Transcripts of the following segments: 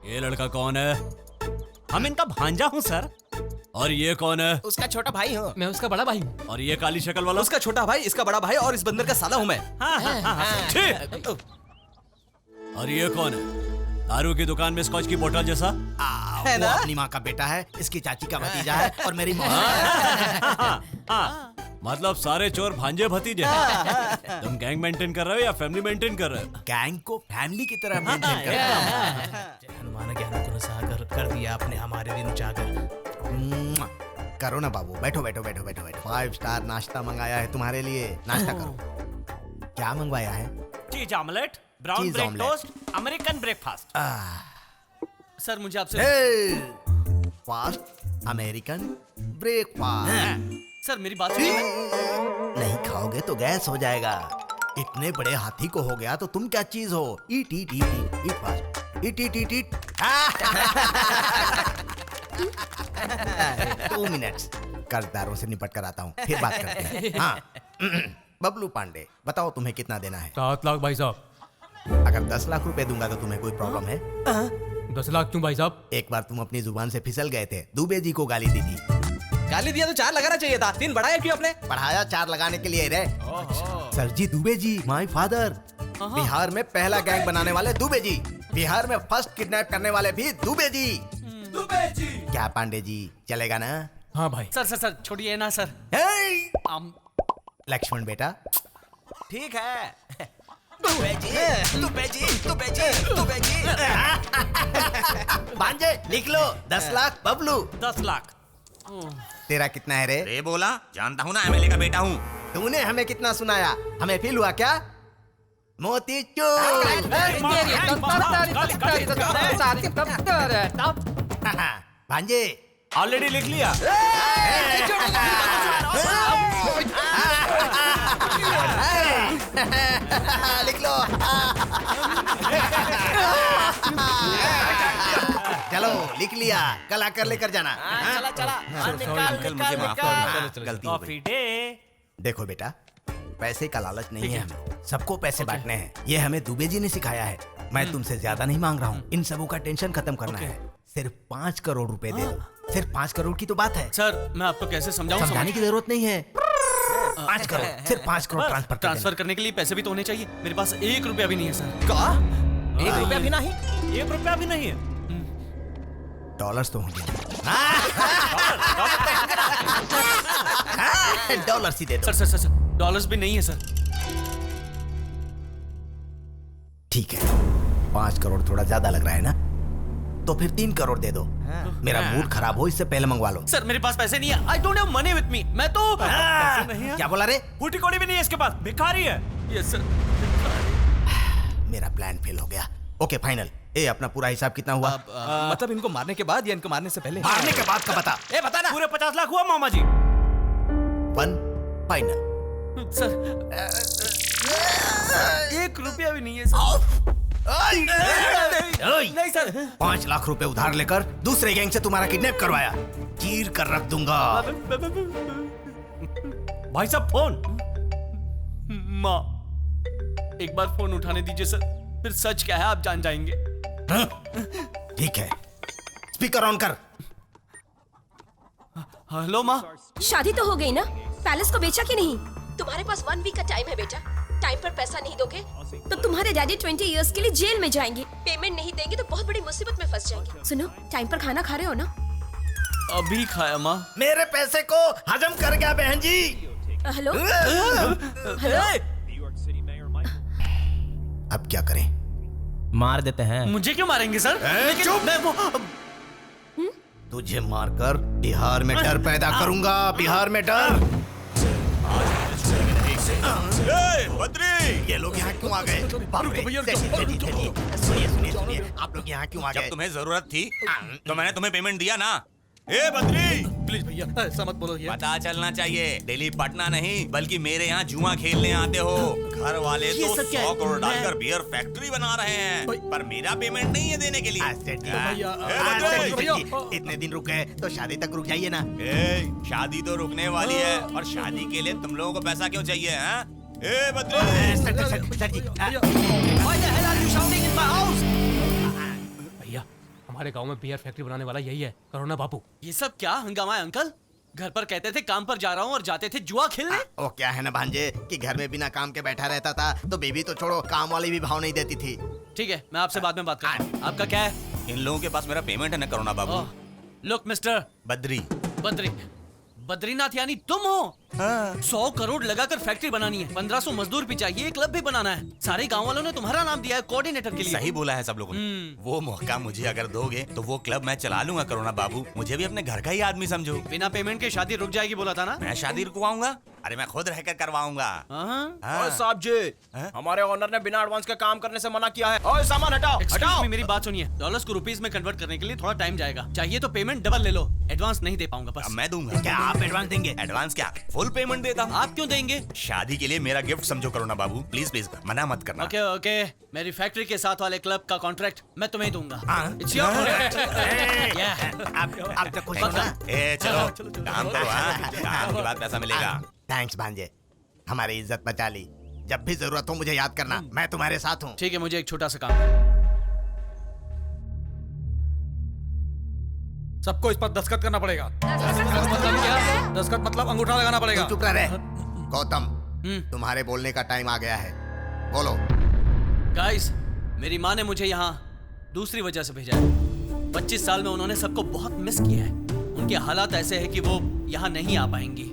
ये लड़का कौन है? हम इनका भांजा हूँ सर। और ये कौन है? उसका छोटा भाई हूँ। मैं उसका बड़ा भाई हूँ। और ये काली शक्ल वाला? उसका छोटा भाई, इसका बड़ा भाई और इस बंदर का साला हूँ मैं। हाँ, ठीक। और ये कौन है? दारू की दुकान में स्कॉच की बोतल जैसा है ना? अपनी माँ का बेटा है, इसकी चाची का भतीजा है और मेरी मौसी। मतलब सारे चोर भांजे भतीजे हैं। तुम गैंग मेंटेन कर रहे हो या फैमिली मेंटेन कर रहे हो? गैंग को फैमिली की तरह मेंटेन करता हूँ। हनुमान ज्ञान गुण सागर कर दिया आपने हमारे दिन उजागर। करो ना बाबू, बैठो बैठो बैठो बैठो बैठो। 5 स्टार नाश्ता मंगाया है तुम्हारे लिए, नाश्ता करो। क्या मंगवाया है? चीज ऑमलेट, ब्राउन चीज bread omelette. Toast, American breakfast. Sir मुझे आपसे फास्ट अमेरिकन ब्रेकफास्ट। सर मेरी बात सुनिए। नहीं खाओगे तो गैस हो जाएगा। इतने बड़े हाथी को हो गया तो तुम क्या चीज हो? ईट ईट ईट ईट ईट फास्ट, ईट ईट ईट ईट। 2 मिनट्स, कर्जदारों से निपट कर आता हूँ, फिर बात करते हैं। हाँ बबलू पांडे, बताओ तुम्हें कितना देना है? 7 लाख भाई साहब। अगर 10 लाख रुपए दूंगा तो तुम्हें कोई प्रॉब्लम है? 10 लाख क्यों भाई साहब? एक बार तुम अपनी जुबान से फिसल गए थे, दुबे जी को गाली दी थी। गाली दिया तो 4 लगाना चाहिए था, 3 बढ़ाया क्यों आपने? पढ़ाया 4 लगाने के लिए रे। Sir ji Dubey ji, my father. Bihar में पहला गैंग बनाने वाले दुबे जी, बिहार में फर्स्ट किडनैप करने वाले भी दुबे जी। दुबे जी क्या पांडे जी, चलेगा ना? हाँ भाई। सर छोड़िए ना सर। लक्ष्मण बेटा ठीक है। दुबे जी, दुबे जी, दुबे जी, दुबे जी। भांजे लिख लो, 10 लाख बबलू। 10 लाख। तेरा कितना है रे? रे बोला, जानता हूँ ना एमएलए का बेटा हूँ। तूने हमें कितना सुनाया? हमें फील हुआ क्या? मोती चूर। भांजे ऑलरेडी लिख लिया। लिख लो। चलो लिख लिया, कल आकर लेकर जाना। चला अंकल मुझे माफ कर दो, गलती हो कॉफी गई। डे। देखो बेटा, पैसे का लालच नहीं है हमें, सबको पैसे बांटने हैं। ये हमें दुबे जी ने सिखाया है। मैं तुमसे ज्यादा नहीं मांग रहा हूँ, इन सबों का टेंशन खत्म करना है। सिर्फ 5 करोड़ रुपए दे दो। सिर्फ 5 करोड़ की तो बात है। सर मैं आपको कैसे समझाऊं? समझाने की जरूरत नहीं है। 5 करोड़, सिर्फ 5 करोड़ ट्रांसफर ट्रांसफर करने के लिए पैसे भी तो होने चाहिए। मेरे पास 1 रुपया भी नहीं है सर। का 1 रुपया भी नहीं? 1 रुपया भी नहीं है। डॉलर्स तो होंगे। डॉलर्स ही दे दो। सर डॉलर्स भी नहीं है सर। ठीक है, 5 करोड़ थोड़ा ज्यादा लग रहा है ना, तो फिर 3 करोड़ दे दो। मेरा मूड खराब हो, इससे पहले मंगवा लो। सर मेरे पास पैसे नहीं है। I don't have money with me. मैं तो पैसे नहीं है? क्या बोला रे? फूटी कौड़ी भी नहीं है इसके पास, भिखारी है। Yes sir. मेरा प्लान फेल हो गया। Okay final. ए अपना पूरा हिसाब कितना हुआ? मतलब इनको मारने के बाद या इनको मारने से पहले? मारने के बाद का बता। ए बता ना। पूरे 50 लाख हुआ मामा जी। 1 फाइनल। सर 1 रुपया भी नहीं है सर। नहीं सर। 5 लाख रुपए उधार लेकर दूसरे गैंग से तुम्हारा किडनैप करवाया, चीर कर रख दूंगा। भाई साहब फोन। माँ एक बार फोन उठाने दीजिए सर, फिर सच क्या है आप जान जाएंगे। हाँ? ठीक है, स्पीकर ऑन कर। हेलो माँ। शादी तो हो गई ना, पैलेस को बेचा कि नहीं? तुम्हारे पास 1 वीक का टाइम है बेटा। टाइम पर पैसा नहीं दोगे तो तुम्हारे डैडी 20 इयर्स के लिए जेल में जाएंगे। पेमेंट नहीं देंगे तो बहुत बड़ी मुसीबत में फंस जाएंगे। सुनो, टाइम पर खाना खा रहे हो ना? अभी खाया माँ। मेरे पैसे को हजम कर गया बहन जी। Hello hello. अब क्या करें? मार देते हैं। मुझे क्यों मारेंगे सर? लेकिन चुप! मैं वो तुझे मारकर बिहार में डर पैदा करूंगा, बिहार में डर। बद्री, ये लोग यहाँ क्यों आ गए? बाप रे, सुनिए, आप लोग यहाँ क्यों आ जब गए? तुम्हें जरूरत थी तो मैंने तुम्हें पेमेंट दिया ना। ए बद्री, प्लीज भैया ऐसा मत बोलो। पता चलना चाहिए दिल्ली पटना नहीं बल्कि मेरे यहाँ जुआ खेलने आते हो। घर वाले ये तो सब क्या है? 100 करोड़ डालकर बियर फैक्ट्री बना रहे हैं, पर मेरा पेमेंट नहीं है देने के लिए। इतने दिन रुक गए तो शादी तक रुक जाइए ना। ए, शादी तो रुकने वाली है और शादी के लिए तुम लोगों को पैसा क्यों चाहिए? हैं? ए बद्री, सर जी, भैया हमारे गांव में बियर फैक्ट्री बनाने वाला यही है, करुणा बाबू। ये सब क्या हंगामा है अंकल? घर पर कहते थे काम पर जा रहा हूँ और जाते थे जुआ खेलने। वो क्या है ना भांजे कि घर में बिना काम के बैठा रहता था तो बेबी तो छोड़ो, काम वाली भी भाव नहीं देती थी। ठीक है, मैं आपसे बाद में बात करता हूँ। आपका क्या है? इन लोगों के पास मेरा पेमेंट है ना करुणा बाबू। Look mister Badri. बद्रीनाथ यानी तुम हो? 100 करोड़ लगाकर फैक्ट्री बनानी है, 1500 मजदूर भी चाहिए, क्लब भी बनाना है। सारे गांव वालों ने तुम्हारा नाम दिया है कोऑर्डिनेटर के लिए। सही बोला है सब लोगों ने। वो मौका मुझे अगर दोगे तो वो क्लब मैं चला लूंगा करुणा बाबू। मुझे भी अपने घर का ही आदमी समझो। बिना पेमेंट के शादी रुक जाएगी बोला था ना? मैं शादी रुकवाऊंगा? अरे मैं खुद रहकर करवाऊंगा। हाँ। साहब जी, हमारे ओनर ने बिना एडवांस के काम करने से मना किया है। ओए सामान हटाओ, Excuse हटाओ। me, मेरी बात सुनिए। डॉलर्स को रुपीस में कन्वर्ट करने के लिए थोड़ा टाइम जाएगा। चाहिए तो पेमेंट डबल ले लो, एडवांस नहीं दे पाऊंगा बस। अब मैं दूंगा। क्या आप एडवांस देंगे? एडवांस क्या, फुल पेमेंट देता हूँ। आप क्यों देंगे? शादी के लिए मेरा गिफ्ट समझो करुणा बाबू, प्लीज प्लीज मना मत करना। ओके ओके, मेरी फैक्ट्री के साथ वाले क्लब का कॉन्ट्रैक्ट मैं तुम्हें दूंगा। हाँ। It's your project. Yeah. आप तो खुश हो ना? ए चलो काम करो। काम के बाद पैसा मिलेगा। थैंक्स भांजे, हमारी इज्जत बचा ली। जब भी जरूरत हो मुझे याद करना, मैं तुम्हारे साथ हूँ। ठीक है, मुझे एक छोटा सा काम है। सबको इस पर दस्तखत करना पड़ेगा। मतलब क्या? दस्तखत मतलब अंगूठा लगाना पड़ेगा। तुम चुप रह। गौतम, तुम्हारे बोलने का टाइम आ गया है, बोलो। गाइस, मेरी माँ ने मुझे यहाँ दूसरी वजह से भेजा है। 25 साल में उन्होंने सबको बहुत मिस किया है। उनके हालात ऐसे हैं कि वो यहाँ नहीं आ पाएंगी,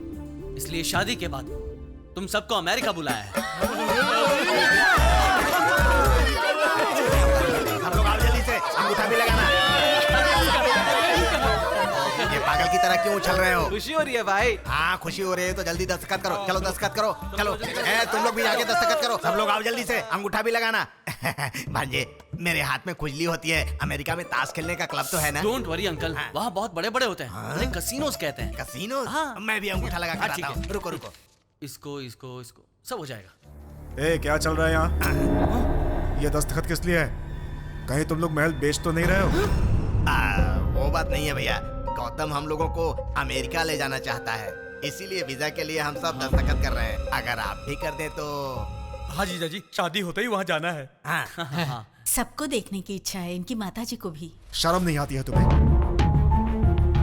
इसलिए शादी के बाद तुम सबको अमेरिका बुलाया है। हम लोग आओ जल्दी से, अंगूठा भी लगाना। ये पागल की तरह क्यों उछल रहे हो? खुशी हो रही है भाई। हाँ खुशी हो रही है तो जल्दी दस्तखत करो। चलो दस्तखत करो, चलो। तुम लोग भी आके दस्तखत करो। सब लोग आओ जल्दी से, अंगूठा भी लगाना। भांजे, मेरे हाथ में खुजली होती है। अमेरिका में ताश खेलने का क्लब तो है ना? डोंट वरी अंकल, वहाँ बहुत बड़े बड़े होते हैं। उन्हें कसिनोस कहते हैं। कसीनो? हाँ। मैं भी अंगूठा लगा कर ठीक आता है। हूँ। रुको रुको। इसको इसको इसको सब हो जाएगा। ए क्या चल रहा है यहाँ? ये दस्तखत किस लिए है? कहीं तुम लोग महल बेच तो नहीं रहे हो? वो बात नहीं है भैया। गौतम हम लोगों को अमेरिका ले जाना चाहता है, इसीलिए वीजा के लिए हम सब दस्तखत कर रहे हैं। अगर आप भी कर दें तो। हाँ जीजा जी, शादी होते ही वहाँ जाना है। हाँ। सबको देखने की इच्छा है, इनकी माताजी को भी। शर्म नहीं आती है तुम्हें?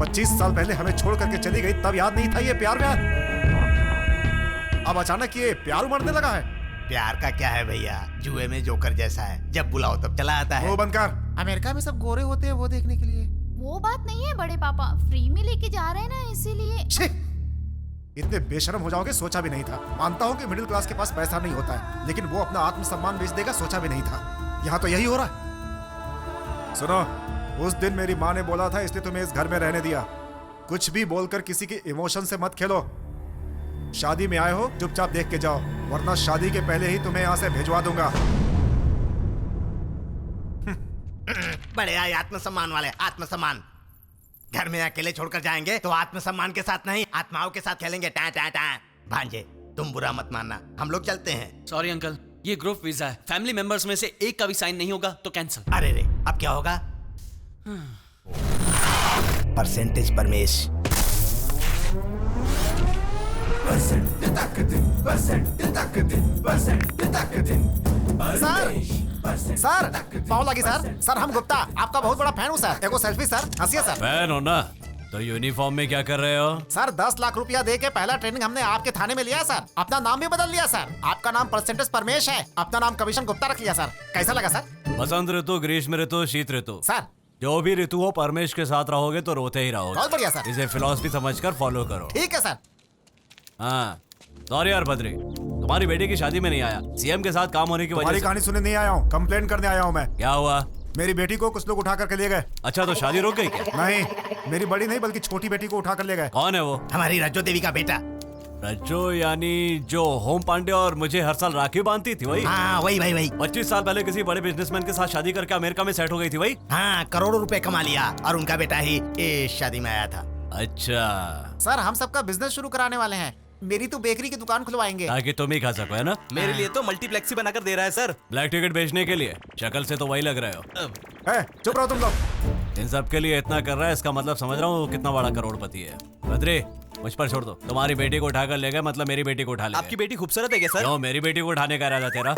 25 साल पहले हमें छोड़ करके चली गई, तब याद नहीं था ये प्यार व्यार? अब अचानक ये प्यार उमड़ने लगा है। प्यार का क्या है भैया, जुए में जोकर जैसा है, जब बुलाओ तब चला आता है। वो बनकर अमेरिका में सब गोरे होते हैं वो देखने के लिए। वो बात नहीं है बड़े पापा, फ्री में लेके जा रहे हैं ना, इसीलिए। छे! इतने बेशरम हो जाओगे सोचा भी नहीं था। मानता हूँ कि मिडिल क्लास के पास पैसा नहीं होता है, लेकिन वो अपना आत्मसम्मान बेच देगा सोचा भी नहीं था। यहाँ तो यही हो रहा है। सुनो, उस दिन मेरी माँ ने बोला था इसलिए तुम्हें इस घर में रहने दिया। कुछ भी बोलकर किसी के इमोशन से मत खेलो। शादी में आए हो चुपचाप देख के जाओ, वरना शादी के पहले ही तुम्हें यहाँ से भिजवा दूंगा। बड़े आए आत्मसम्मान वाले, आत्मसम्मान। घर में अकेले छोड़कर जाएंगे तो आत्मसम्मान के साथ नहीं, आत्माओं के साथ खेलेंगे। टा टा टा। भांजे, तुम बुरा मत मानना, हम लोग चलते हैं। सॉरी अंकल, ये ग्रुप वीजा है। फैमिली मेंबर्स में से एक का भी साइन नहीं होगा तो कैंसिल। अरे रे, अब क्या होगा? परसेंटेज परमेश। सर पाव लगी सर। सर हम गुप्ता आपका बहुत बड़ा फैन हूँ सर। एगो सेल्फी सर, हंसिए सर। फैन हो ना तो यूनिफॉर्म में क्या कर रहे हो? सर 10 लाख रुपया दे के पहला ट्रेनिंग हमने आपके थाने में लिया सर। अपना नाम भी बदल लिया सर। आपका नाम परसेंटेज परमेश है, अपना नाम कमीशन गुप्ता रख लिया सर। कैसा लगा सर? बसंत ऋतु, ग्रीष्म ऋतु, शीत ऋतु, सर जो भी ऋतु हो परमेश के साथ रहोगे तो रोते ही रहोगे। बहुत बढ़िया सर। इसे फिलॉसफी समझकर फॉलो करो। ठीक है सर। हाँ सॉरी यार बद्री, तुम्हारी बेटी की शादी में नहीं आया। सीएम के साथ काम होने की वजह तुम्हारी से। कहानी सुनने नहीं आया हूँ, कंप्लेन करने आया हूँ मैं। क्या हुआ? मेरी बेटी को कुछ लोग उठा करके ले गए। अच्छा तो शादी रुक गई क्या? नहीं, मेरी बड़ी नहीं बल्कि छोटी बेटी को उठा कर ले गए। कौन है वो? हमारी रज्जो देवी का बेटा। रज्जो यानी जो होम पांडे और मुझे हर साल राखी बांधती थी वही? हाँ वही वही वही। 25 साल पहले किसी बड़े बिजनेसमैन के साथ शादी करके अमेरिका में सेट हो गई थी वही? हाँ, करोड़ों रुपए कमा लिया और उनका बेटा ही इस शादी में आया था। अच्छा, सर हम सबका बिजनेस शुरू कराने वाले हैं। मेरी तो बेकरी की दुकान खुलवाएंगे। ताकि तुम ही खा सको, है ना? मेरे लिए तो मल्टीप्लेक्स ही बनाकर दे रहा है सर। ब्लैक टिकट बेचने के लिए? शक्ल से तो वही लग रहे हो। चुप रहो तुम लोग। इन सब के लिए इतना कर रहा है, इसका मतलब समझ रहा हूँ कितना बड़ा करोड़पति है। बद्री, मुझ पर छोड़ दो। तुम्हारी बेटी को उठाकर ले गए मतलब मेरी बेटी को उठा ले। आपकी बेटी खूबसूरत है क्या सर? क्यों, मेरी बेटी को उठाने का इरादा तेरा?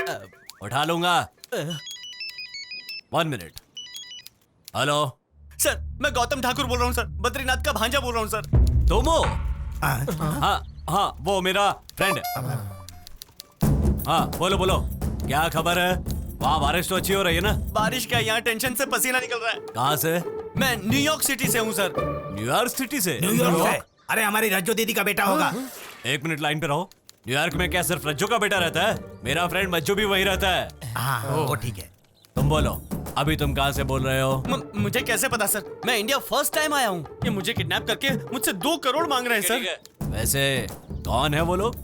उठा लूंगा। 1 मिनट। हेलो, सर मैं गौतम ठाकुर बोल रहा हूँ सर, बद्रीनाथ का भांजा बोल रहा हूँ सर। तुम हो? हाँ हाँ, वो मेरा फ्रेंड है। हाँ बोलो बोलो, क्या खबर है? वहाँ बारिश तो अच्छी हो रही है ना? बारिश क्या, यहाँ टेंशन से पसीना निकल रहा है। कहाँ से? मैं न्यूयॉर्क सिटी से हूँ सर। न्यूयॉर्क सिटी से? न्यूयॉर्क से? अरे हमारी रज्जो दीदी का बेटा होगा। एक मिनट लाइन पे रहो। न्यूयॉर्क में क्या सिर्फ रज्जो का बेटा रहता है? मेरा फ्रेंड मज्जू भी वही रहता है। हाँ वो ठीक है। तुम बोलो, अभी तुम कहाँ से बोल रहे हो? मुझे कैसे पता सर, मैं इंडिया फर्स्ट टाइम आया हूँ। ये मुझे किडनैप करके मुझसे 2 करोड़ मांग रहे हैं सर। वैसे कौन है वो लोग?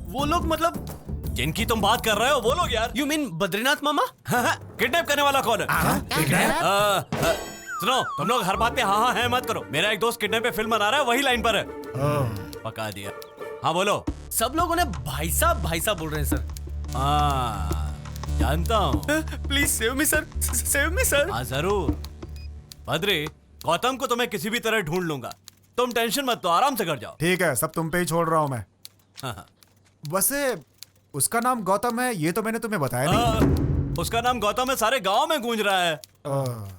वो लोग मतलब जिनकी तुम बात कर रहे हो वो लोग यार। You mean Badrinath mama? Kidnap करने वाला कौन है? सुनो, तुम लोग हर बात पे हाँ हाँ है मत करो। मेरा एक दोस्त किडनैप पे फिल्म बना रहा है, वही लाइन पर है। पका दिया। हाँ बोलो। सब लोग उन्हें भाई साहब बोल रहे हैं सर। हाँ जानता हूँ। Please save me sir, save me sir. हाँ जरूर। बद्री, गौतम को तो मैं किसी भी तरह ढूंढ लूंगा, तुम टेंशन मत, तो आराम से कर जाओ। ठीक है, सब तुम पे ही छोड़ रहा हूँ मैं। वैसे उसका नाम गौतम है, ये तो मैंने तुम्हें बताया नहीं। उसका नाम गौतम है, सारे गांव में गूंज रहा है।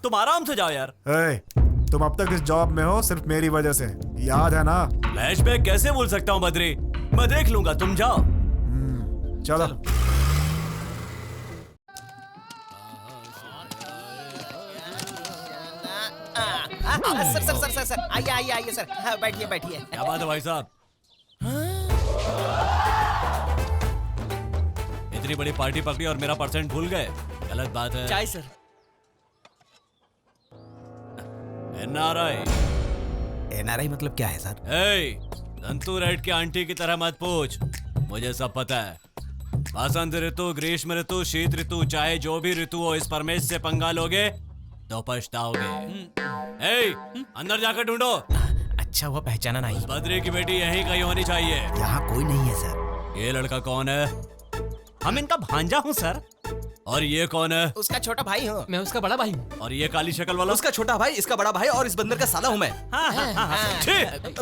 तुम आराम से जाओ यार। तुम अब तक इस जॉब में हो सिर्फ मेरी वजह से, याद है ना? फ्लैशबैक कैसे भूल सकता हूँ बद्री, मैं देख लूंगा, तुम जाओ। चलो। सर आइए सर, हाँ, बैठिए। क्या बात है भाई साहब? इतनी बड़ी पार्टी पकड़ी और मेरा परसेंट भूल गए, गलत बात है। चाय सर। एनआरआई मतलब क्या है सर? संतू रेड की आंटी की तरह मत पूछ, मुझे सब पता है। बसंत ऋतु, ग्रीष्म ऋतु, शीत ऋतु, चाहे जो भी ऋतु हो, इस परमेश से पंगा लोगे तो पछताओगे। अंदर जाकर ढूंढो। अच्छा हुआ पहचाना नहीं। बद्री की बेटी यहीं कहीं होनी चाहिए। यहाँ कोई नहीं है सर। ये लड़का कौन है? हम इनका भांजा हूँ सर। और ये कौन है? उसका छोटा भाई हूँ। मैं उसका बड़ा भाई हूँ। और ये काली शक्ल वाला? उसका छोटा भाई, इसका बड़ा भाई, और इस बंदर का साला हूँ मैं। ठीक।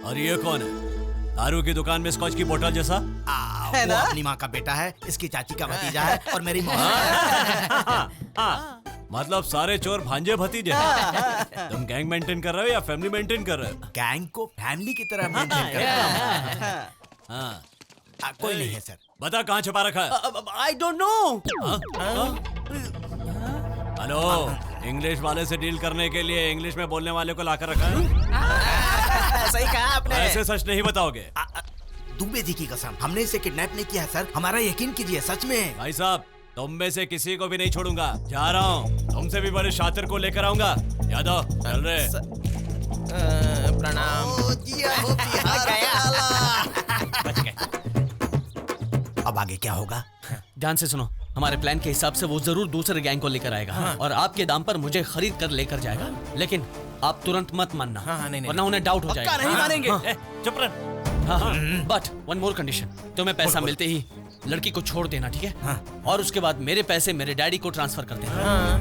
और ये कौन है? दारू की दुकान में स्कॉच की बोतल जैसा है ना? अपनी माँ का बेटा है, इसकी चाची का भतीजा है, और मेरी मौसी। मतलब सारे चोर भांजे भतीजे हैं। तुम गैंग मेंटेन कर रहे हो या फैमिली मेंटेन कर रहे हो? गैंग को फैमिली की तरह मेंटेन करता हूं। कोई नहीं है सर। बता कहाँ छुपा रखा है? I don't know. Hello, English वाले से डील करने के लिए इंग्लिश में बोलने वाले को लाकर रखा है। सही कहा आपने। ऐसे सच नहीं बताओगे? दुबे जी की कसम, हमने इसे किडनैप नहीं किया सर, हमारा यकीन कीजिए, सच में। भाई साहब, तुम में से किसी को भी नहीं छोड़ूंगा, जा रहा हूँ। तुमसे भी बड़े शातिर को लेकर आऊंगा। यादव चल रहे। प्रणाम। अब आगे क्या होगा? ध्यान से सुनो, हमारे प्लान के हिसाब से वो जरूर दूसरे गैंग को लेकर आएगा और आपके दाम पर मुझे खरीद कर लेकर जाएगा। लेकिन आप तुरंत मत मानना, वरना उन्हें डाउट हो जाएगा। नहीं मानेंगे। चुप रह। बट वन मोर कंडीशन, तुम्हें पैसा मिलते ही लड़की को छोड़ देना, ठीक है? और उसके बाद मेरे पैसे मेरे डैडी को ट्रांसफर कर देना।